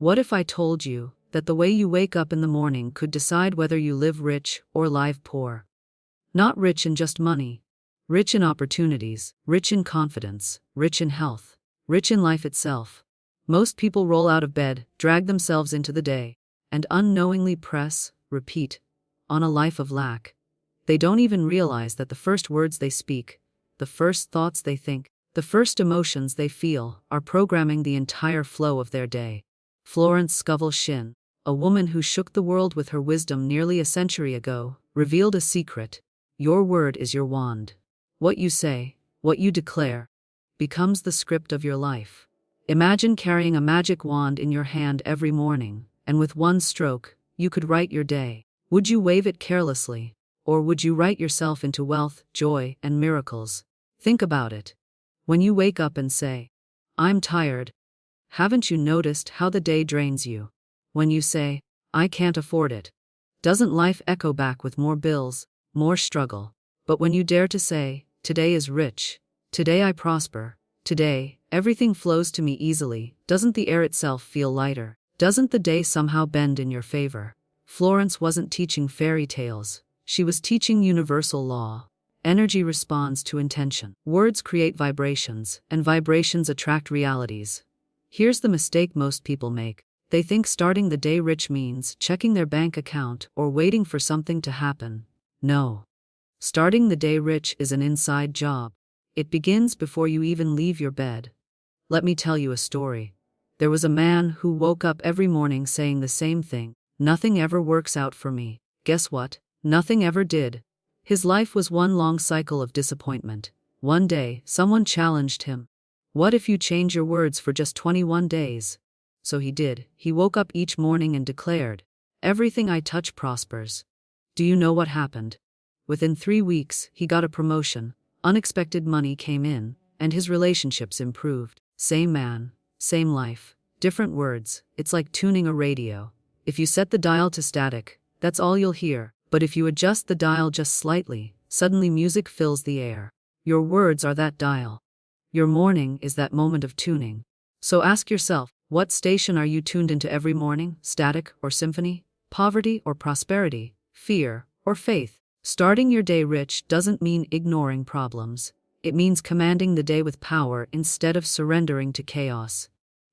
What if I told you that the way you wake up in the morning could decide whether you live rich or live poor? Not rich in just money, rich in opportunities, rich in confidence, rich in health, rich in life itself. Most people roll out of bed, drag themselves into the day, and unknowingly press, repeat, on a life of lack. They don't even realize that the first words they speak, the first thoughts they think, the first emotions they feel are programming the entire flow of their day. Florence Scovel Shinn, a woman who shook the world with her wisdom nearly a century ago, revealed a secret. Your word is your wand. What you say, what you declare, becomes the script of your life. Imagine carrying a magic wand in your hand every morning, and with one stroke, you could write your day. Would you wave it carelessly, or would you write yourself into wealth, joy, and miracles? Think about it. When you wake up and say, "I'm tired," haven't you noticed how the day drains you? When you say, "I can't afford it," doesn't life echo back with more bills, more struggle? But when you dare to say, "Today is rich, today I prosper, today, everything flows to me easily," doesn't the air itself feel lighter? Doesn't the day somehow bend in your favor? Florence wasn't teaching fairy tales. She was teaching universal law. Energy responds to intention. Words create vibrations, and vibrations attract realities. Here's the mistake most people make. They think starting the day rich means checking their bank account or waiting for something to happen. No. Starting the day rich is an inside job. It begins before you even leave your bed. Let me tell you a story. There was a man who woke up every morning saying the same thing: "Nothing ever works out for me." Guess what? Nothing ever did. His life was one long cycle of disappointment. One day, someone challenged him. "What if you change your words for just 21 days? So he did. He woke up each morning and declared, "Everything I touch prospers." Do you know what happened? Within 3 weeks, he got a promotion, unexpected money came in, and his relationships improved. Same man, same life, different words. It's like tuning a radio. If you set the dial to static, that's all you'll hear. But if you adjust the dial just slightly, suddenly music fills the air. Your words are that dial. Your morning is that moment of tuning. So ask yourself, what station are you tuned into every morning? Static or symphony? Poverty or prosperity? Fear or faith? Starting your day rich doesn't mean ignoring problems. It means commanding the day with power instead of surrendering to chaos.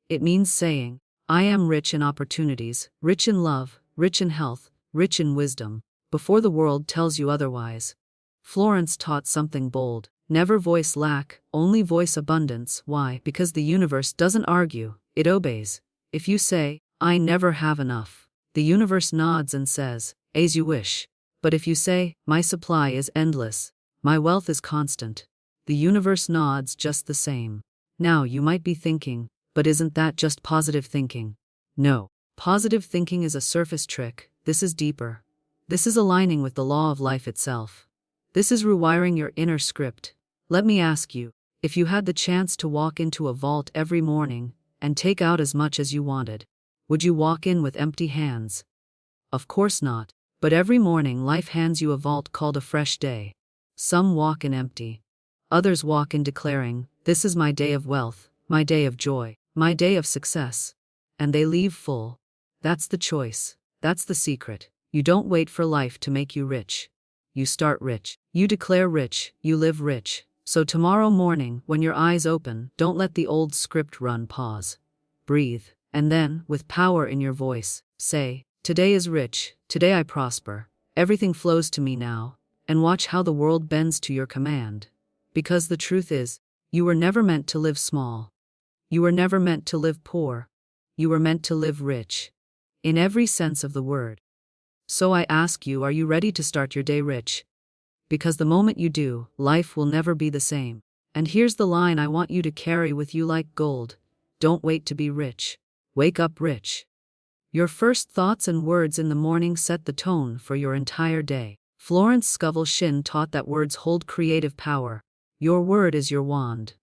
It means saying, "I am rich in opportunities, rich in love, rich in health, rich in wisdom," before the world tells you otherwise. Florence taught something bold. Never voice lack, only voice abundance. Why? Because the universe doesn't argue, it obeys. If you say, "I never have enough," the universe nods and says, "As you wish." But if you say, "My supply is endless, my wealth is constant," the universe nods just the same. Now you might be thinking, but isn't that just positive thinking? No. Positive thinking is a surface trick. This is deeper. This is aligning with the law of life itself. This is rewiring your inner script. Let me ask you, if you had the chance to walk into a vault every morning and take out as much as you wanted, would you walk in with empty hands? Of course not. But every morning life hands you a vault called a fresh day. Some walk in empty. Others walk in declaring, "This is my day of wealth, my day of joy, my day of success." And they leave full. That's the choice. That's the secret. You don't wait for life to make you rich. You start rich. You declare rich. You live rich. So tomorrow morning, when your eyes open, don't let the old script run. Pause. Breathe. And then, with power in your voice, say, "Today is rich. Today I prosper. Everything flows to me now." And watch how the world bends to your command. Because the truth is, you were never meant to live small. You were never meant to live poor. You were meant to live rich. In every sense of the word. So I ask you, are you ready to start your day rich? Because the moment you do, life will never be the same. And here's the line I want you to carry with you like gold. Don't wait to be rich. Wake up rich. Your first thoughts and words in the morning set the tone for your entire day. Florence Scovel Shinn taught that words hold creative power. Your word is your wand.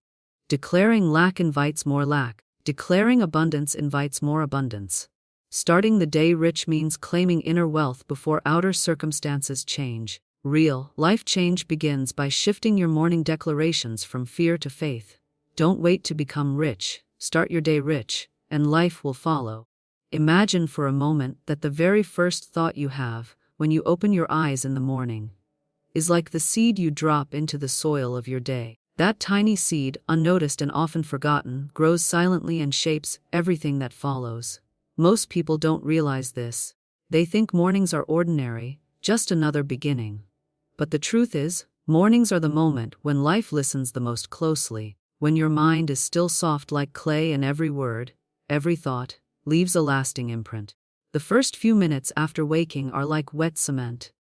Declaring lack invites more lack. Declaring abundance invites more abundance. Starting the day rich means claiming inner wealth before outer circumstances change. Real life change begins by shifting your morning declarations from fear to faith. Don't wait to become rich. Start your day rich, and life will follow. Imagine for a moment that the very first thought you have, when you open your eyes in the morning, is like the seed you drop into the soil of your day. That tiny seed, unnoticed and often forgotten, grows silently and shapes everything that follows. Most people don't realize this. They think mornings are ordinary, just another beginning. But the truth is, mornings are the moment when life listens the most closely, when your mind is still soft like clay and every word, every thought, leaves a lasting imprint. The first few minutes after waking are like wet cement.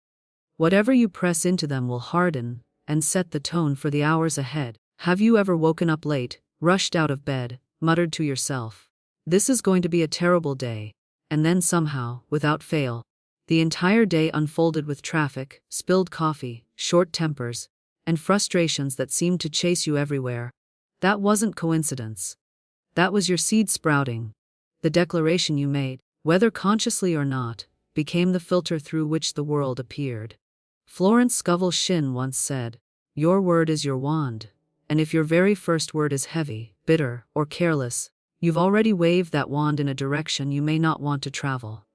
Whatever you press into them will harden and set the tone for the hours ahead. Have you ever woken up late, rushed out of bed, muttered to yourself, "This is going to be a terrible day," and then somehow, without fail, the entire day unfolded with traffic, spilled coffee, short tempers, and frustrations that seemed to chase you everywhere? That wasn't coincidence. That was your seed sprouting. The declaration you made, whether consciously or not, became the filter through which the world appeared. Florence Scovel Shinn once said, "Your word is your wand, and if your very first word is heavy, bitter, or careless, you've already waved that wand in a direction you may not want to travel."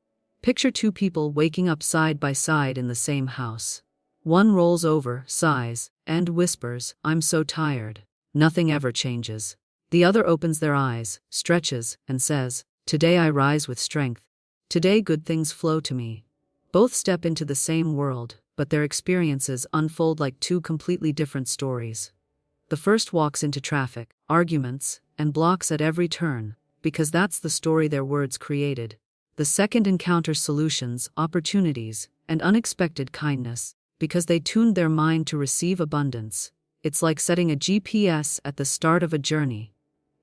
Picture two people waking up side by side in the same house. One rolls over, sighs, and whispers, "I'm so tired." Nothing ever changes. The other opens their eyes, stretches, and says, "Today I rise with strength. Today good things flow to me." Both step into the same world, but their experiences unfold like two completely different stories. The first walks into traffic, arguments, and blocks at every turn, because that's the story their words created. The second encounters solutions, opportunities, and unexpected kindness, because they tuned their mind to receive abundance. It's like setting a GPS at the start of a journey.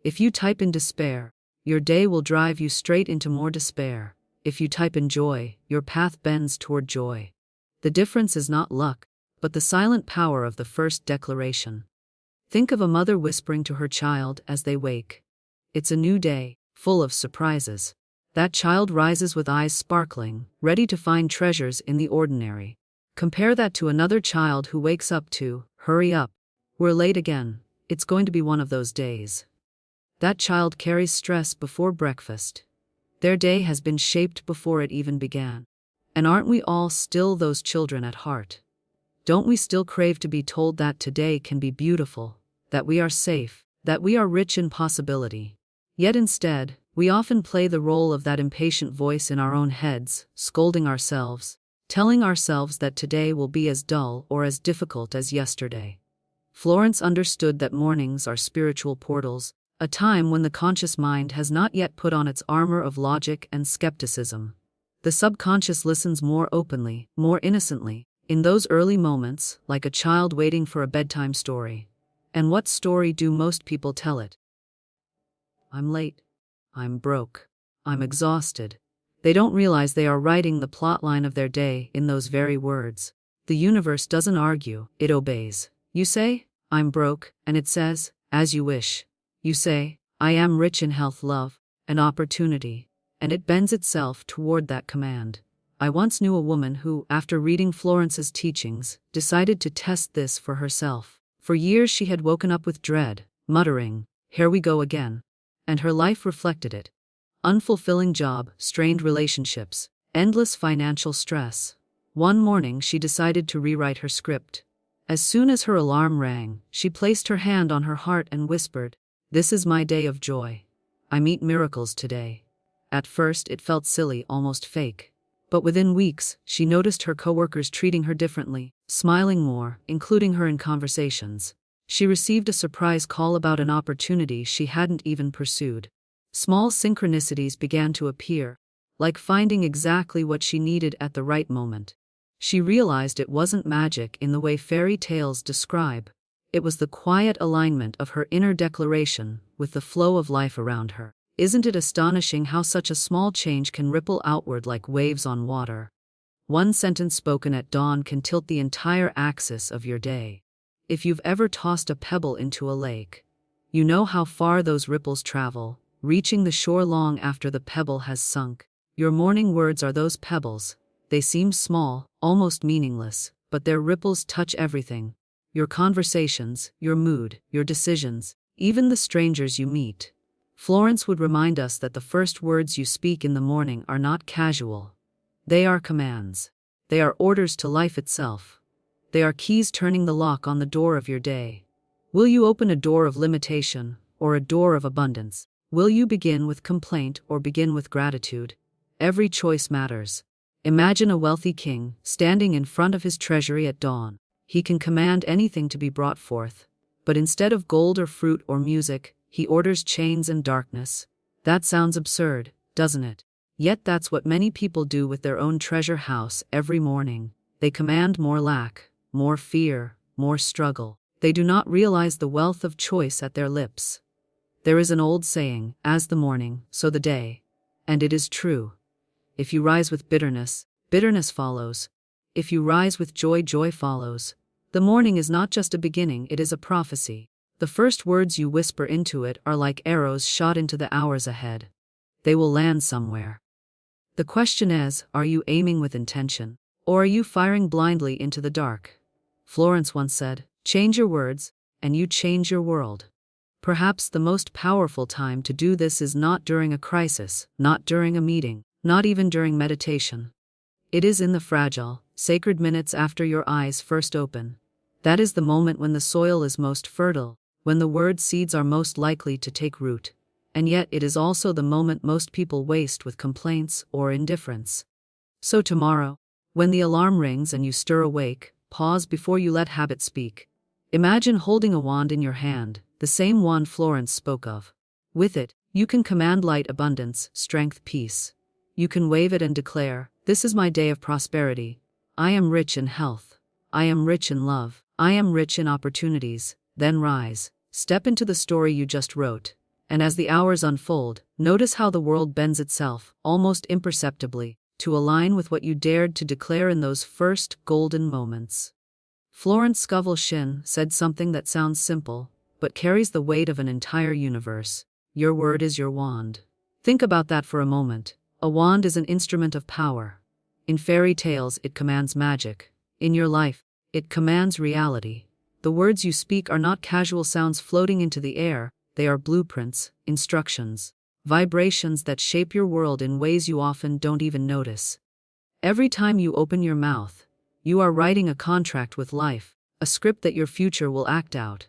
If you type in despair, your day will drive you straight into more despair. If you type in joy, your path bends toward joy. The difference is not luck, but the silent power of the first declaration. Think of a mother whispering to her child as they wake. It's a new day, full of surprises. That child rises with eyes sparkling, ready to find treasures in the ordinary. Compare that to another child who wakes up to, "Hurry up. We're late again. It's going to be one of those days." That child carries stress before breakfast. Their day has been shaped before it even began. And aren't we all still those children at heart? Don't we still crave to be told that today can be beautiful, that we are safe, that we are rich in possibility? Yet instead, we often play the role of that impatient voice in our own heads, scolding ourselves, telling ourselves that today will be as dull or as difficult as yesterday. Florence understood that mornings are spiritual portals, a time when the conscious mind has not yet put on its armor of logic and skepticism. The subconscious listens more openly, more innocently, in those early moments, like a child waiting for a bedtime story. And what story do most people tell it? "I'm late. I'm broke. I'm exhausted." They don't realize they are writing the plotline of their day in those very words. The universe doesn't argue, it obeys. You say, "I'm broke," and it says, "As you wish." You say, "I am rich in health, love, and opportunity," and it bends itself toward that command. I once knew a woman who, after reading Florence's teachings, decided to test this for herself. For years she had woken up with dread, muttering, "Here we go again." And her life reflected it. Unfulfilling job, strained relationships, endless financial stress. One morning she decided to rewrite her script. As soon as her alarm rang, she placed her hand on her heart and whispered, "This is my day of joy. I meet miracles today." At first it felt silly, almost fake. But within weeks, she noticed her coworkers treating her differently, smiling more, including her in conversations. She received a surprise call about an opportunity she hadn't even pursued. Small synchronicities began to appear, like finding exactly what she needed at the right moment. She realized it wasn't magic in the way fairy tales describe. It was the quiet alignment of her inner declaration with the flow of life around her. Isn't it astonishing how such a small change can ripple outward like waves on water? One sentence spoken at dawn can tilt the entire axis of your day. If you've ever tossed a pebble into a lake, you know how far those ripples travel, reaching the shore long after the pebble has sunk. Your morning words are those pebbles. They seem small, almost meaningless, but their ripples touch everything. Your conversations, your mood, your decisions, even the strangers you meet. Florence would remind us that the first words you speak in the morning are not casual. They are commands. They are orders to life itself. They are keys turning the lock on the door of your day. Will you open a door of limitation or a door of abundance? Will you begin with complaint or begin with gratitude? Every choice matters. Imagine a wealthy king standing in front of his treasury at dawn. He can command anything to be brought forth. But instead of gold or fruit or music, he orders chains and darkness. That sounds absurd, doesn't it? Yet that's what many people do with their own treasure house every morning. They command more lack, more fear, more struggle. They do not realize the wealth of choice at their lips. There is an old saying, as the morning, so the day. And it is true. If you rise with bitterness, bitterness follows. If you rise with joy, joy follows. The morning is not just a beginning, it is a prophecy. The first words you whisper into it are like arrows shot into the hours ahead. They will land somewhere. The question is, are you aiming with intention? Or are you firing blindly into the dark? Florence once said, change your words, and you change your world. Perhaps the most powerful time to do this is not during a crisis, not during a meeting, not even during meditation. It is in the fragile, sacred minutes after your eyes first open. That is the moment when the soil is most fertile, when the word seeds are most likely to take root. And yet it is also the moment most people waste with complaints or indifference. So tomorrow, when the alarm rings and you stir awake, pause before you let habit speak. Imagine holding a wand in your hand, the same wand Florence spoke of. With it, you can command light, abundance, strength, peace. You can wave it and declare, this is my day of prosperity. I am rich in health. I am rich in love. I am rich in opportunities. Then rise, step into the story you just wrote. And as the hours unfold, notice how the world bends itself, almost imperceptibly, to align with what you dared to declare in those first golden moments. Florence Scovel Shinn said something that sounds simple, but carries the weight of an entire universe. Your word is your wand. Think about that for a moment. A wand is an instrument of power. In fairy tales, it commands magic. In your life, it commands reality. The words you speak are not casual sounds floating into the air, they are blueprints, instructions, vibrations that shape your world in ways you often don't even notice. Every time you open your mouth, you are writing a contract with life, a script that your future will act out.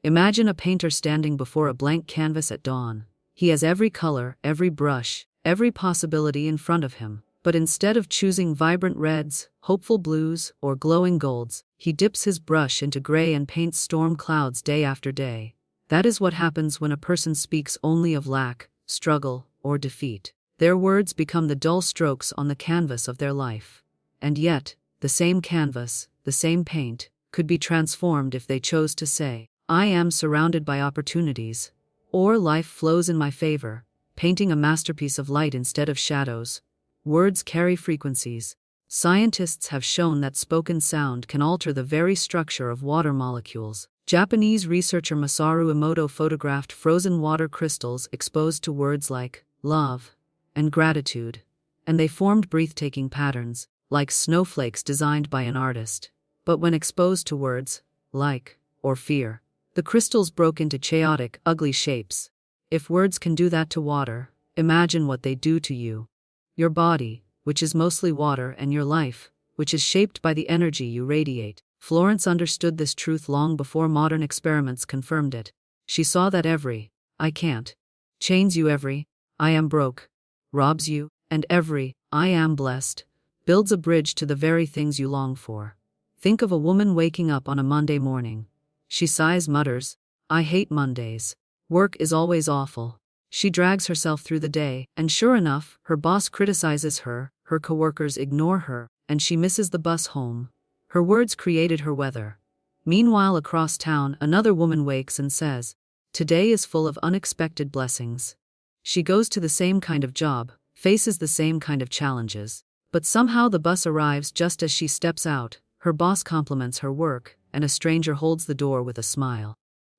Imagine a painter standing before a blank canvas at dawn. He has every color, every brush, every possibility in front of him. But instead of choosing vibrant reds, hopeful blues, or glowing golds, he dips his brush into gray and paints storm clouds day after day. That is what happens when a person speaks only of lack, struggle, or defeat. Their words become the dull strokes on the canvas of their life. And yet, the same canvas, the same paint, could be transformed if they chose to say, I am surrounded by opportunities, or life flows in my favor, painting a masterpiece of light instead of shadows. Words carry frequencies. Scientists have shown that spoken sound can alter the very structure of water molecules. Japanese researcher Masaru Emoto photographed frozen water crystals exposed to words like love and gratitude, and they formed breathtaking patterns, like snowflakes designed by an artist. But when exposed to words like or fear, the crystals broke into chaotic, ugly shapes. If words can do that to water, imagine what they do to you. Your body, which is mostly water, and your life, which is shaped by the energy you radiate. Florence understood this truth long before modern experiments confirmed it. She saw that every I can't chains you, every I am broke robs you, and every I am blessed builds a bridge to the very things you long for. Think of a woman waking up on a Monday morning. She sighs, mutters, I hate Mondays. Work is always awful. She drags herself through the day, and sure enough, her boss criticizes her, her coworkers ignore her, and she misses the bus home. Her words created her weather. Meanwhile, across town, another woman wakes and says, today is full of unexpected blessings. She goes to the same kind of job, faces the same kind of challenges, but somehow the bus arrives just as she steps out. Her boss compliments her work, and a stranger holds the door with a smile.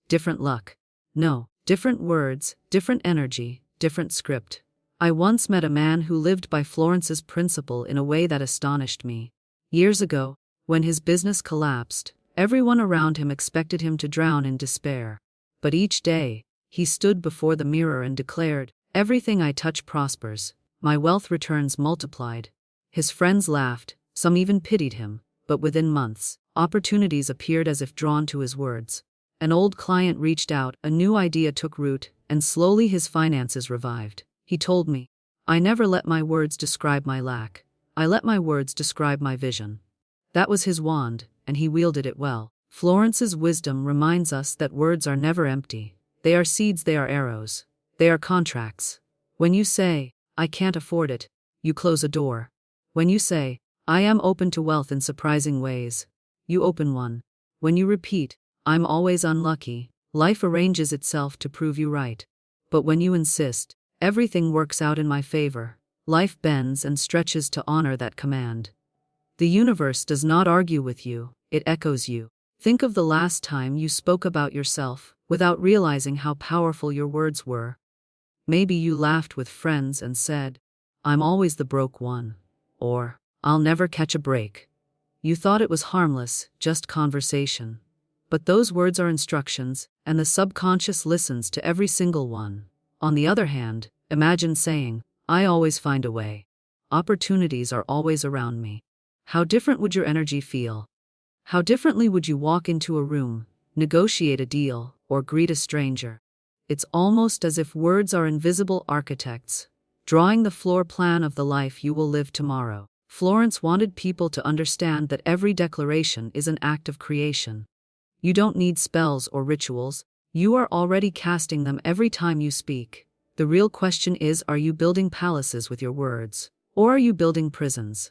Different luck. No. Different words, different energy, different script. I once met a man who lived by Florence's principle in a way that astonished me. Years ago, when his business collapsed, everyone around him expected him to drown in despair. But each day, He stood before the mirror and declared, "Everything I touch prospers. My wealth returns multiplied." His friends laughed, some even pitied him, but within months, opportunities appeared as if drawn to his words. An old client reached out, a new idea took root, and slowly his finances revived. He told me, "I never let my words describe my lack. I let my words describe my vision." That was his wand, and he wielded it well. Florence's wisdom reminds us that words are never empty. They are seeds, they are arrows. They are contracts. When you say, "I can't afford it," you close a door. When you say, "I am open to wealth in surprising ways," you open one. When you repeat, "I'm always unlucky," life arranges itself to prove you right. But when you insist, "Everything works out in my favor," life bends and stretches to honor that command. The universe does not argue with you, it echoes you. Think of the last time you spoke about yourself, without realizing how powerful your words were. Maybe you laughed with friends and said, "I'm always the broke one," or, "I'll never catch a break." You thought it was harmless, just conversation. But those words are instructions, and the subconscious listens to every single one. On the other hand, imagine saying, "I always find a way. Opportunities are always around me." How different would your energy feel? How differently would you walk into a room, negotiate a deal, or greet a stranger? It's almost as if words are invisible architects, drawing the floor plan of the life you will live tomorrow. Florence wanted people to understand that every declaration is an act of creation. You don't need spells or rituals, you are already casting them every time you speak. The real question is, are you building palaces with your words, or are you building prisons?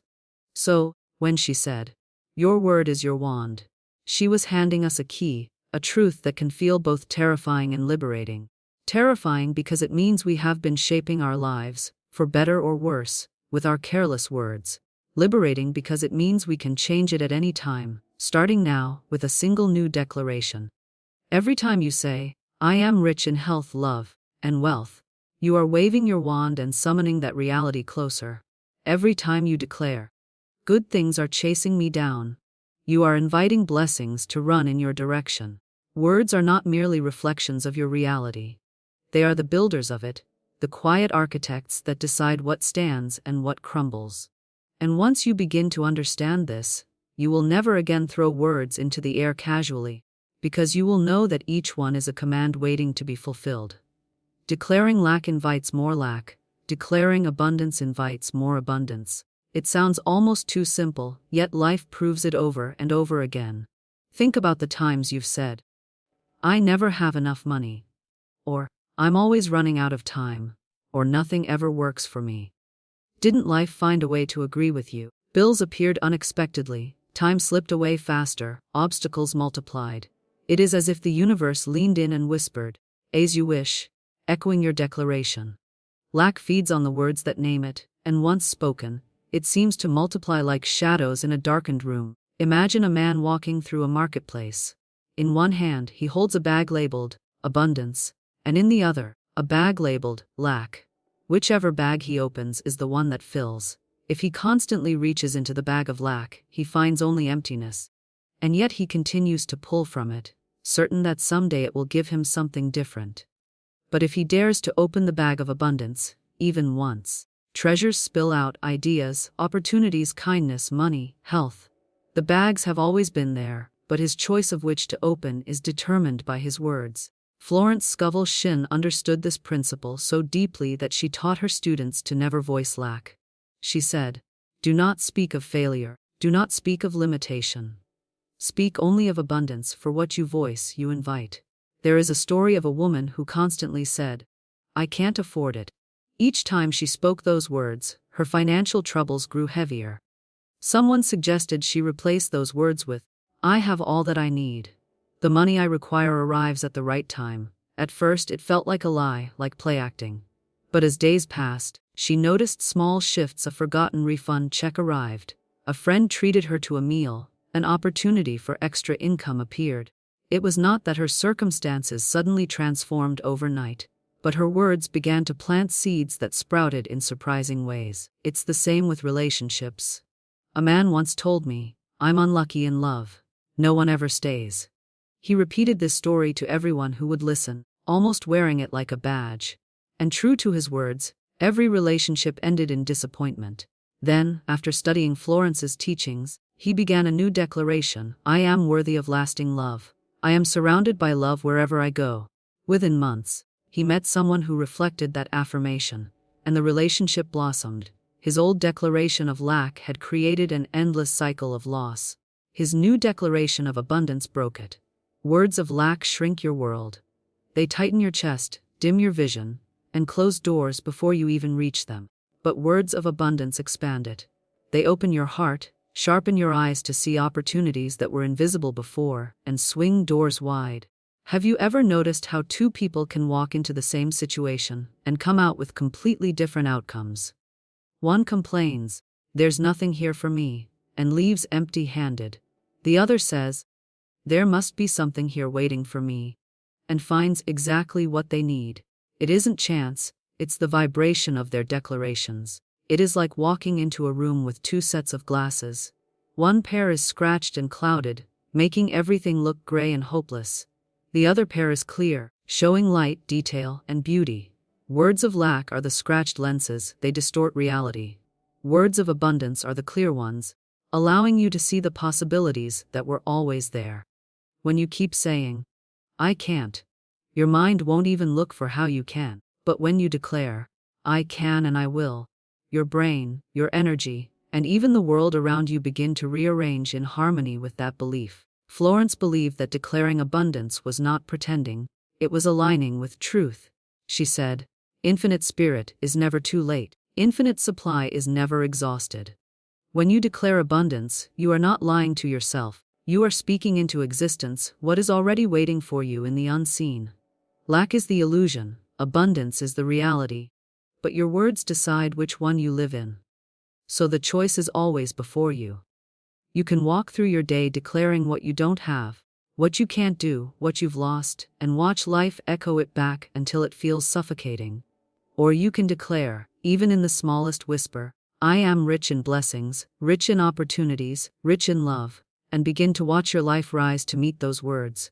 So, when she said, "Your word is your wand," she was handing us a key, a truth that can feel both terrifying and liberating. Terrifying because it means we have been shaping our lives, for better or worse, with our careless words. Liberating because it means we can change it at any time, starting now, with a single new declaration. Every time you say, "I am rich in health, love, and wealth," you are waving your wand and summoning that reality closer. Every time you declare, "Good things are chasing me down," you are inviting blessings to run in your direction. Words are not merely reflections of your reality. They are the builders of it, the quiet architects that decide what stands and what crumbles. And once you begin to understand this, you will never again throw words into the air casually, because you will know that each one is a command waiting to be fulfilled. Declaring lack invites more lack. Declaring abundance invites more abundance. It sounds almost too simple, yet life proves it over and over again. Think about the times you've said, "I never have enough money," or "I'm always running out of time," or "Nothing ever works for me." Didn't life find a way to agree with you? Bills appeared unexpectedly, time slipped away faster, obstacles multiplied. It is as if the universe leaned in and whispered, "As you wish," echoing your declaration. Lack feeds on the words that name it, and once spoken, it seems to multiply like shadows in a darkened room. Imagine a man walking through a marketplace. In one hand, he holds a bag labeled abundance, and in the other, a bag labeled lack. Whichever bag he opens is the one that fills. If he constantly reaches into the bag of lack, he finds only emptiness. And yet he continues to pull from it, certain that someday it will give him something different. But if he dares to open the bag of abundance, even once, treasures spill out, ideas, opportunities, kindness, money, health. The bags have always been there, but his choice of which to open is determined by his words. Florence Scovel Shinn understood this principle so deeply that she taught her students to never voice lack. She said, "Do not speak of failure, do not speak of limitation. Speak only of abundance, for what you voice, you invite." There is a story of a woman who constantly said, "I can't afford it." Each time she spoke those words, her financial troubles grew heavier. Someone suggested she replace those words with, "I have all that I need. The money I require arrives at the right time." At first it felt like a lie, like play acting. But as days passed, she noticed small shifts. A forgotten refund check arrived. A friend treated her to a meal. An opportunity for extra income appeared. It was not that her circumstances suddenly transformed overnight, but her words began to plant seeds that sprouted in surprising ways. It's the same with relationships. A man once told me, "I'm unlucky in love. No one ever stays." He repeated this story to everyone who would listen. almost wearing it like a badge. And true to his words, every relationship ended in disappointment. Then, after studying Florence's teachings, he began a new declaration: I am worthy of lasting love. I am surrounded by love wherever I go. Within months, he met someone who reflected that affirmation, and the relationship blossomed. His old declaration of lack had created an endless cycle of loss. His new declaration of abundance broke it. Words of lack shrink your world. They tighten your chest, dim your vision, and close doors before you even reach them. But words of abundance expand it. They open your heart, sharpen your eyes to see opportunities that were invisible before, and swing doors wide. Have you ever noticed how two people can walk into the same situation and come out with completely different outcomes? One complains, "There's nothing here for me," and leaves empty-handed. The other says, "There must be something here waiting for me," and finds exactly what they need. It isn't chance, it's the vibration of their declarations. It is like walking into a room with two sets of glasses. One pair is scratched and clouded, making everything look gray and hopeless. The other pair is clear, showing light, detail, and beauty. Words of lack are the scratched lenses, they distort reality. Words of abundance are the clear ones, allowing you to see the possibilities that were always there. When you keep saying, "I can't," your mind won't even look for how you can. But when you declare, "I can and I will," your brain, your energy, and even the world around you begin to rearrange in harmony with that belief. Florence believed that declaring abundance was not pretending, it was aligning with truth. She said, "Infinite spirit is never too late. Infinite supply is never exhausted." When you declare abundance, you are not lying to yourself. You are speaking into existence what is already waiting for you in the unseen. Lack is the illusion, abundance is the reality. But your words decide which one you live in. So the choice is always before you. You can walk through your day declaring what you don't have, what you can't do, what you've lost, and watch life echo it back until it feels suffocating. Or you can declare, even in the smallest whisper, "I am rich in blessings, rich in opportunities, rich in love," and begin to watch your life rise to meet those words.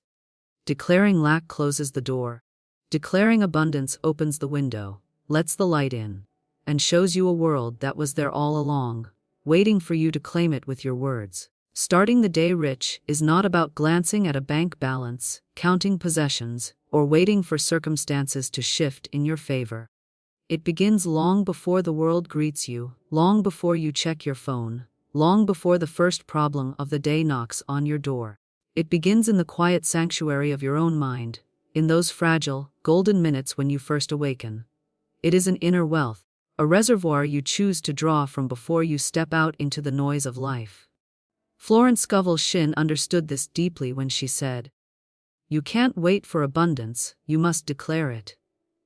Declaring lack closes the door. Declaring abundance opens the window, lets the light in, and shows you a world that was there all along, waiting for you to claim it with your words. Starting the day rich is not about glancing at a bank balance, counting possessions, or waiting for circumstances to shift in your favor. It begins long before the world greets you, long before you check your phone, long before the first problem of the day knocks on your door. It begins in the quiet sanctuary of your own mind, in those fragile, golden minutes when you first awaken. It is an inner wealth, a reservoir you choose to draw from before you step out into the noise of life. Florence Scovel Shinn understood this deeply when she said, "You can't wait for abundance, you must declare it."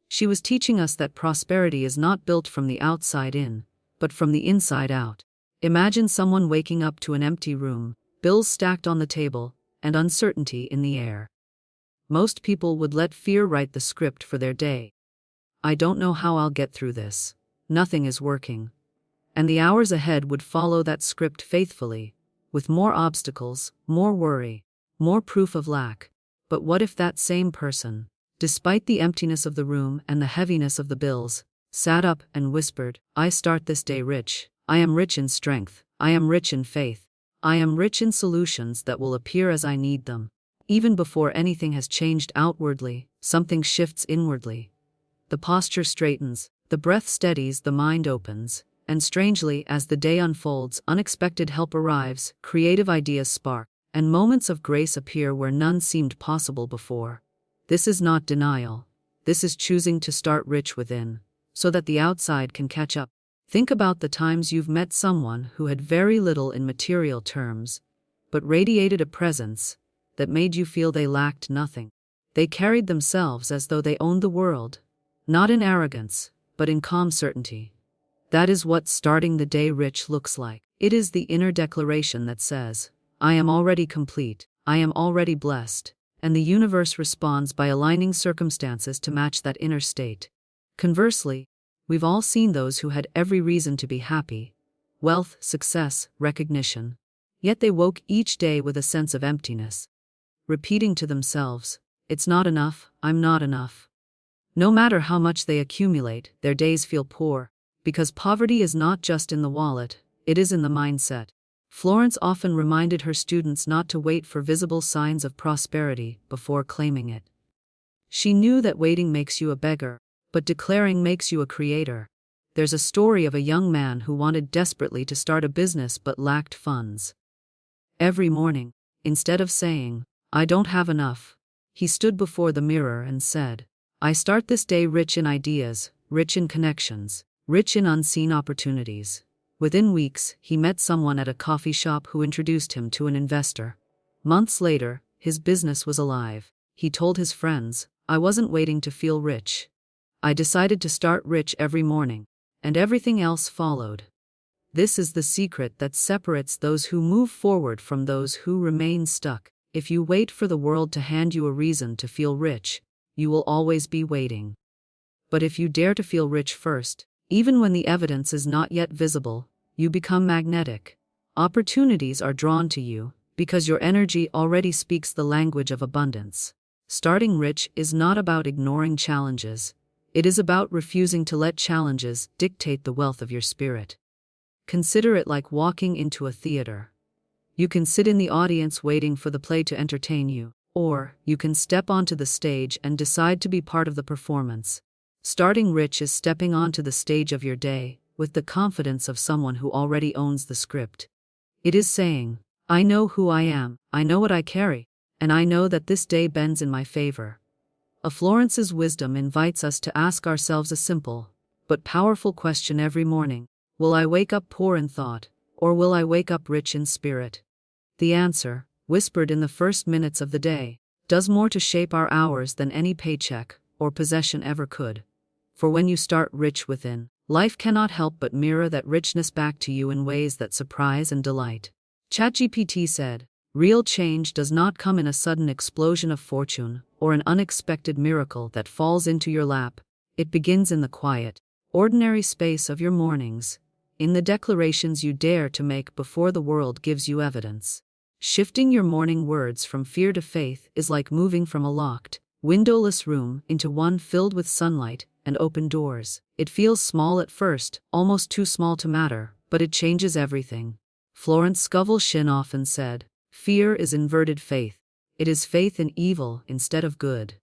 She was teaching us that prosperity is not built from the outside in, but from the inside out. Imagine someone waking up to an empty room, bills stacked on the table, and uncertainty in the air. Most people would let fear write the script for their day. "I don't know how I'll get through this. Nothing is working." And the hours ahead would follow that script faithfully, with more obstacles, more worry, more proof of lack. But what if that same person, despite the emptiness of the room and the heaviness of the bills, sat up and whispered, "I start this day rich. I am rich in strength. I am rich in faith. I am rich in solutions that will appear as I need them." Even before anything has changed outwardly, something shifts inwardly. The posture straightens, the breath steadies, the mind opens, and strangely, as the day unfolds, unexpected help arrives, creative ideas spark, and moments of grace appear where none seemed possible before. This is not denial. This is choosing to start rich within, so that the outside can catch up. Think about the times you've met someone who had very little in material terms, but radiated a presence that made you feel they lacked nothing. They carried themselves as though they owned the world, not in arrogance, but in calm certainty. That is what starting the day rich looks like. It is the inner declaration that says, "I am already complete, I am already blessed," and the universe responds by aligning circumstances to match that inner state. Conversely, we've all seen those who had every reason to be happy: wealth, success, recognition. Yet they woke each day with a sense of emptiness, repeating to themselves, It's not enough, I'm not enough. No matter how much they accumulate, their days feel poor, because poverty is not just in the wallet, it is in the mindset. Florence often reminded her students not to wait for visible signs of prosperity before claiming it. She knew that waiting makes you a beggar, but declaring makes you a creator. There's a story of a young man who wanted desperately to start a business but lacked funds. Every morning, instead of saying, "I don't have enough," he stood before the mirror and said, "I start this day rich in ideas, rich in connections, rich in unseen opportunities." Within weeks, he met someone at a coffee shop who introduced him to an investor. Months later, his business was alive. He told his friends, "I wasn't waiting to feel rich. I decided to start rich every morning." And everything else followed. This is the secret that separates those who move forward from those who remain stuck. If you wait for the world to hand you a reason to feel rich, you will always be waiting. But if you dare to feel rich first, even when the evidence is not yet visible, you become magnetic. Opportunities are drawn to you, because your energy already speaks the language of abundance. Starting rich is not about ignoring challenges. It is about refusing to let challenges dictate the wealth of your spirit. Consider it like walking into a theater. You can sit in the audience waiting for the play to entertain you, or you can step onto the stage and decide to be part of the performance. Starting rich is stepping onto the stage of your day with the confidence of someone who already owns the script. It is saying, "I know who I am, I know what I carry, and I know that this day bends in my favor." Florence's wisdom invites us to ask ourselves a simple, but powerful question every morning. Will I wake up poor in thought, or will I wake up rich in spirit? The answer, whispered in the first minutes of the day, does more to shape our hours than any paycheck or possession ever could. For when you start rich within, life cannot help but mirror that richness back to you in ways that surprise and delight. ChatGPT said, "Real change does not come in a sudden explosion of fortune or an unexpected miracle that falls into your lap. It begins in the quiet, ordinary space of your mornings, in the declarations you dare to make before the world gives you evidence." Shifting your morning words from fear to faith is like moving from a locked, windowless room into one filled with sunlight and open doors. It feels small at first, almost too small to matter, but it changes everything. Florence Scovel Shinn often said, "Fear is inverted faith. It is faith in evil instead of good."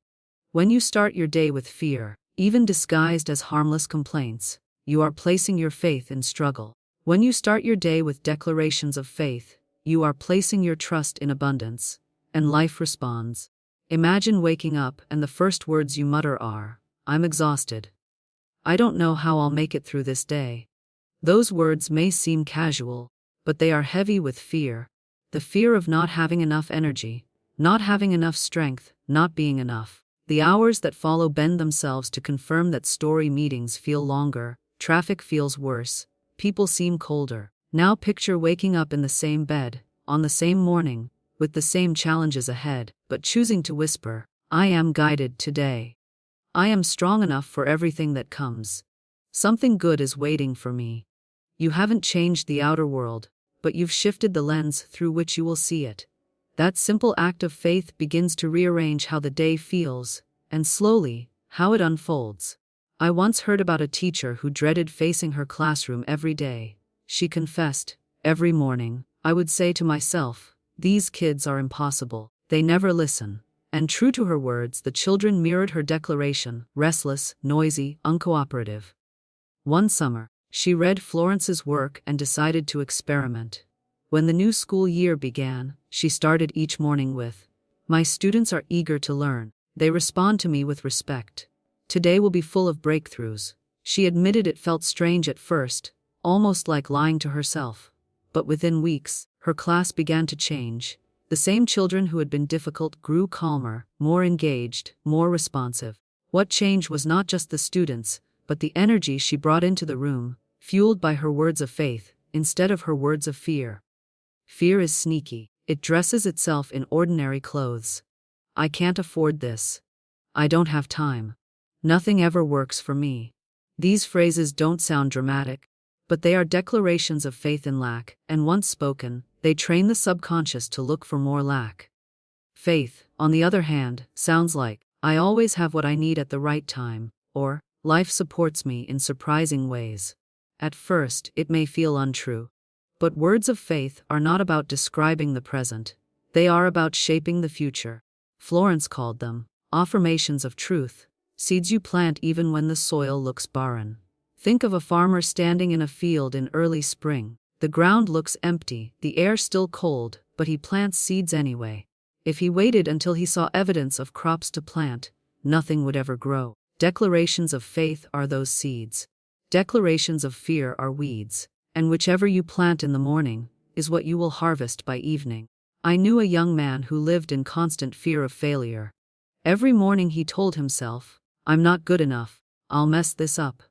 When you start your day with fear, even disguised as harmless complaints, you are placing your faith in struggle. When you start your day with declarations of faith, you are placing your trust in abundance, and life responds. Imagine waking up and the first words you mutter are, "I'm exhausted. I don't know how I'll make it through this day." Those words may seem casual, but they are heavy with fear. The fear of not having enough energy, not having enough strength, not being enough. The hours that follow bend themselves to confirm that story meetings feel longer, traffic feels worse, people seem colder. Now picture waking up in the same bed, on the same morning, with the same challenges ahead, but choosing to whisper, "I am guided today. I am strong enough for everything that comes. Something good is waiting for me." You haven't changed the outer world, but you've shifted the lens through which you will see it. That simple act of faith begins to rearrange how the day feels, and slowly, how it unfolds. I once heard about a teacher who dreaded facing her classroom every day. She confessed, "Every morning, I would say to myself, 'These kids are impossible. They never listen.'" And true to her words, the children mirrored her declaration, restless, noisy, uncooperative. One summer, she read Florence's work and decided to experiment. When the new school year began, she started each morning with, "My students are eager to learn. They respond to me with respect. Today will be full of breakthroughs." She admitted it felt strange at first, almost like lying to herself. But within weeks, her class began to change. The same children who had been difficult grew calmer, more engaged, more responsive. What changed was not just the students, but the energy she brought into the room, fueled by her words of faith, instead of her words of fear. Fear is sneaky. It dresses itself in ordinary clothes. "I can't afford this. I don't have time. Nothing ever works for me." These phrases don't sound dramatic, but they are declarations of faith in lack, and once spoken, they train the subconscious to look for more lack. Faith, on the other hand, sounds like, I always have what I need at the right time, or, life supports me in surprising ways. At first, it may feel untrue. But words of faith are not about describing the present. They are about shaping the future. Florence called them affirmations of truth, seeds you plant even when the soil looks barren. Think of a farmer standing in a field in early spring. The ground looks empty, the air still cold, but he plants seeds anyway. If he waited until he saw evidence of crops to plant, nothing would ever grow. Declarations of faith are those seeds. Declarations of fear are weeds, and whichever you plant in the morning is what you will harvest by evening. I knew a young man who lived in constant fear of failure. Every morning he told himself, I'm not good enough, I'll mess this up.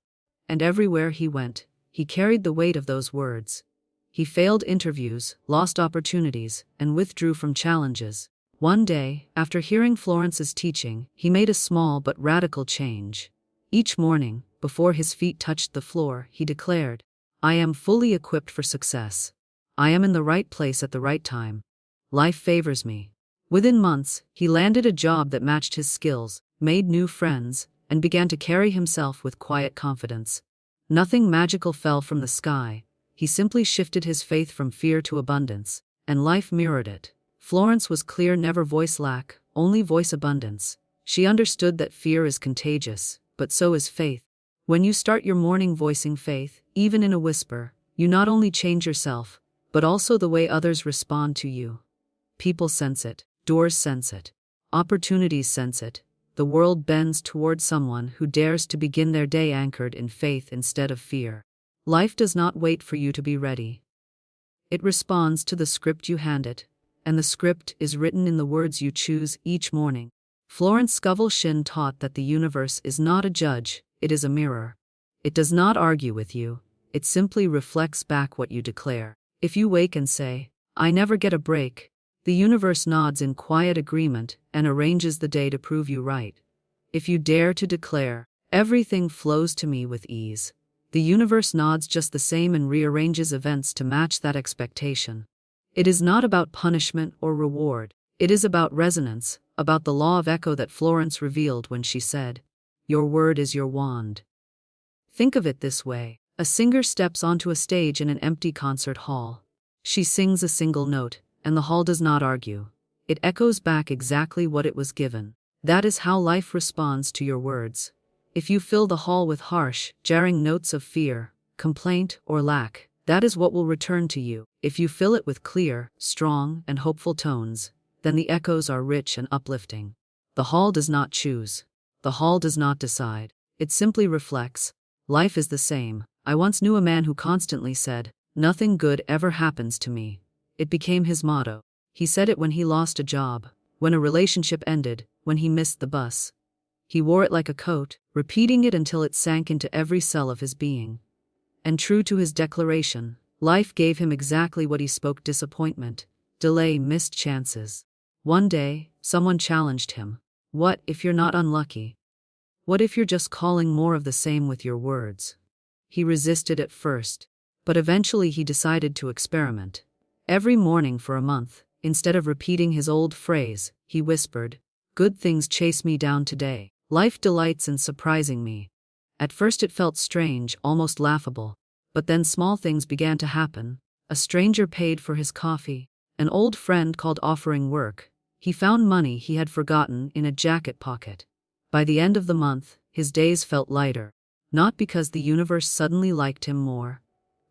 And everywhere he went, he carried the weight of those words. He failed interviews, lost opportunities, and withdrew from challenges. One day, after hearing Florence's teaching, he made a small but radical change. Each morning, before his feet touched the floor, he declared, I am fully equipped for success. I am in the right place at the right time. Life favors me. Within months, he landed a job that matched his skills, made new friends, and began to carry himself with quiet confidence. Nothing magical fell from the sky. He simply shifted his faith from fear to abundance, and life mirrored it. Florence was clear, never voice lack, only voice abundance. She understood that fear is contagious, but so is faith. When you start your morning voicing faith, even in a whisper, you not only change yourself, but also the way others respond to you. People sense it, doors sense it, opportunities sense it. The world bends toward someone who dares to begin their day anchored in faith instead of fear. Life does not wait for you to be ready. It responds to the script you hand it, and the script is written in the words you choose each morning. Florence Scovel Shinn taught that the universe is not a judge, it is a mirror. It does not argue with you, it simply reflects back what you declare. If you wake and say, I never get a break, the universe nods in quiet agreement and arranges the day to prove you right. If you dare to declare, everything flows to me with ease, the universe nods just the same and rearranges events to match that expectation. It is not about punishment or reward. It is about resonance, about the law of echo that Florence revealed when she said, your word is your wand. Think of it this way. A singer steps onto a stage in an empty concert hall. She sings a single note, and the hall does not argue. It echoes back exactly what it was given. That is how life responds to your words. If you fill the hall with harsh, jarring notes of fear, complaint, or lack, that is what will return to you. If you fill it with clear, strong, and hopeful tones, then the echoes are rich and uplifting. The hall does not choose. The hall does not decide. It simply reflects. Life is the same. I once knew a man who constantly said, nothing good ever happens to me. It became his motto. He said it when he lost a job, when a relationship ended, when he missed the bus. He wore it like a coat, repeating it until it sank into every cell of his being. And true to his declaration, life gave him exactly what he spoke: disappointment, delay, missed chances. One day, someone challenged him. What if you're not unlucky? What if you're just calling more of the same with your words? He resisted at first, but eventually he decided to experiment. Every morning for a month, instead of repeating his old phrase, he whispered, good things chase me down today. Life delights in surprising me. At first it felt strange, almost laughable. But then small things began to happen. A stranger paid for his coffee. An old friend called offering work. He found money he had forgotten in a jacket pocket. By the end of the month, his days felt lighter. Not because the universe suddenly liked him more,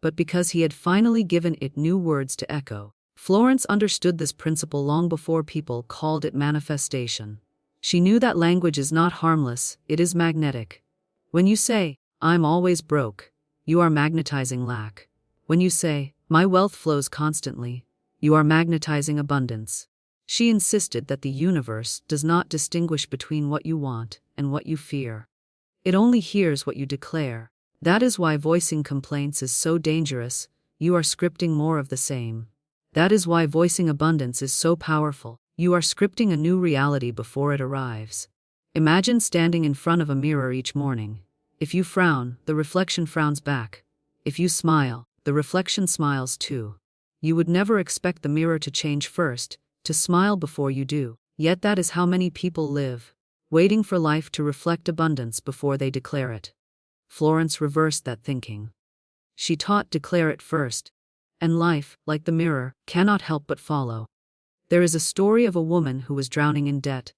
but because he had finally given it new words to echo. Florence understood this principle long before people called it manifestation. She knew that language is not harmless, it is magnetic. When you say, I'm always broke, you are magnetizing lack. When you say, my wealth flows constantly, you are magnetizing abundance. She insisted that the universe does not distinguish between what you want and what you fear. It only hears what you declare. That is why voicing complaints is so dangerous. You are scripting more of the same. That is why voicing abundance is so powerful. You are scripting a new reality before it arrives. Imagine standing in front of a mirror each morning. If you frown, the reflection frowns back. If you smile, the reflection smiles too. You would never expect the mirror to change first, to smile before you do. Yet that is how many people live, waiting for life to reflect abundance before they declare it. Florence reversed that thinking. She taught declare it first, and life, like the mirror, cannot help but follow. There is a story of a woman who was drowning in debt.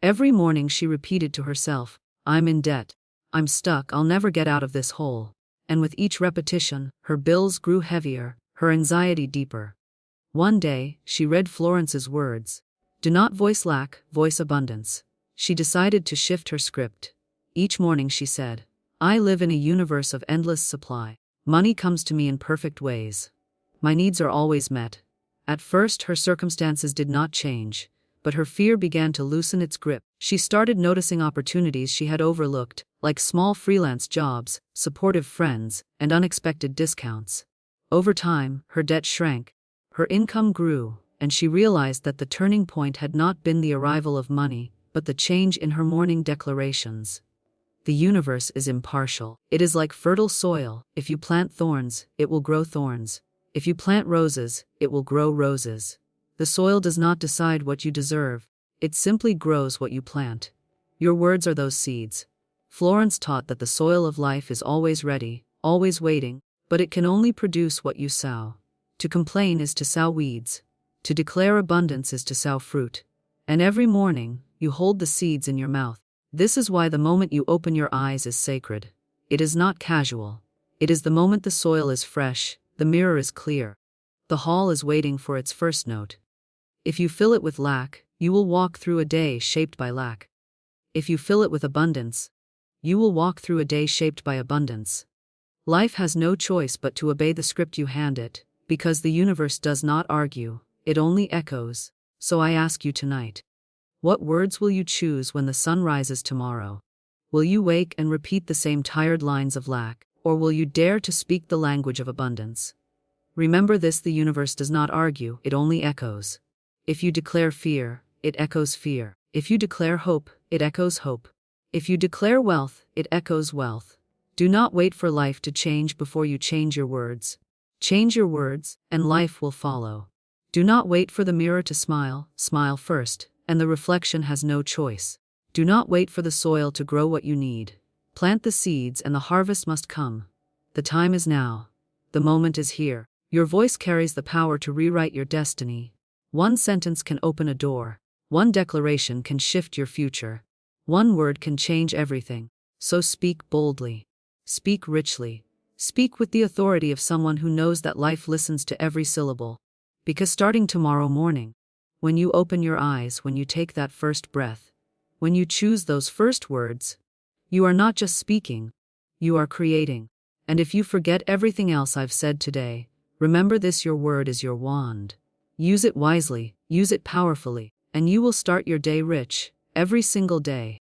Every morning she repeated to herself, "I'm in debt. I'm stuck, I'll never get out of this hole." And with each repetition, her bills grew heavier, her anxiety deeper. One day, she read Florence's words. Do not voice lack, voice abundance. She decided to shift her script. Each morning she said, I live in a universe of endless supply. Money comes to me in perfect ways. My needs are always met. At first her circumstances did not change, but her fear began to loosen its grip. She started noticing opportunities she had overlooked, like small freelance jobs, supportive friends, and unexpected discounts. Over time, her debt shrank, her income grew, and she realized that the turning point had not been the arrival of money, but the change in her morning declarations. The universe is impartial. It is like fertile soil. If you plant thorns, it will grow thorns. If you plant roses, it will grow roses. The soil does not decide what you deserve. It simply grows what you plant. Your words are those seeds. Florence taught that the soil of life is always ready, always waiting, but it can only produce what you sow. To complain is to sow weeds. To declare abundance is to sow fruit. And every morning, you hold the seeds in your mouth. This is why the moment you open your eyes is sacred. It is not casual. It is the moment the soil is fresh, the mirror is clear. The hall is waiting for its first note. If you fill it with lack, you will walk through a day shaped by lack. If you fill it with abundance, you will walk through a day shaped by abundance. Life has no choice but to obey the script you hand it, because the universe does not argue, it only echoes. So I ask you tonight, what words will you choose when the sun rises tomorrow? Will you wake and repeat the same tired lines of lack, or will you dare to speak the language of abundance? Remember this: the universe does not argue, it only echoes. If you declare fear, it echoes fear. If you declare hope, it echoes hope. If you declare wealth, it echoes wealth. Do not wait for life to change before you change your words. Change your words, and life will follow. Do not wait for the mirror to smile, smile first, and the reflection has no choice. Do not wait for the soil to grow what you need. Plant the seeds and the harvest must come. The time is now. The moment is here. Your voice carries the power to rewrite your destiny. One sentence can open a door. One declaration can shift your future. One word can change everything. So speak boldly. Speak richly. Speak with the authority of someone who knows that life listens to every syllable. Because starting tomorrow morning, when you open your eyes, when you take that first breath, when you choose those first words, you are not just speaking, you are creating. And if you forget everything else I've said today, remember this: your word is your wand. Use it wisely, use it powerfully, and you will start your day rich, every single day.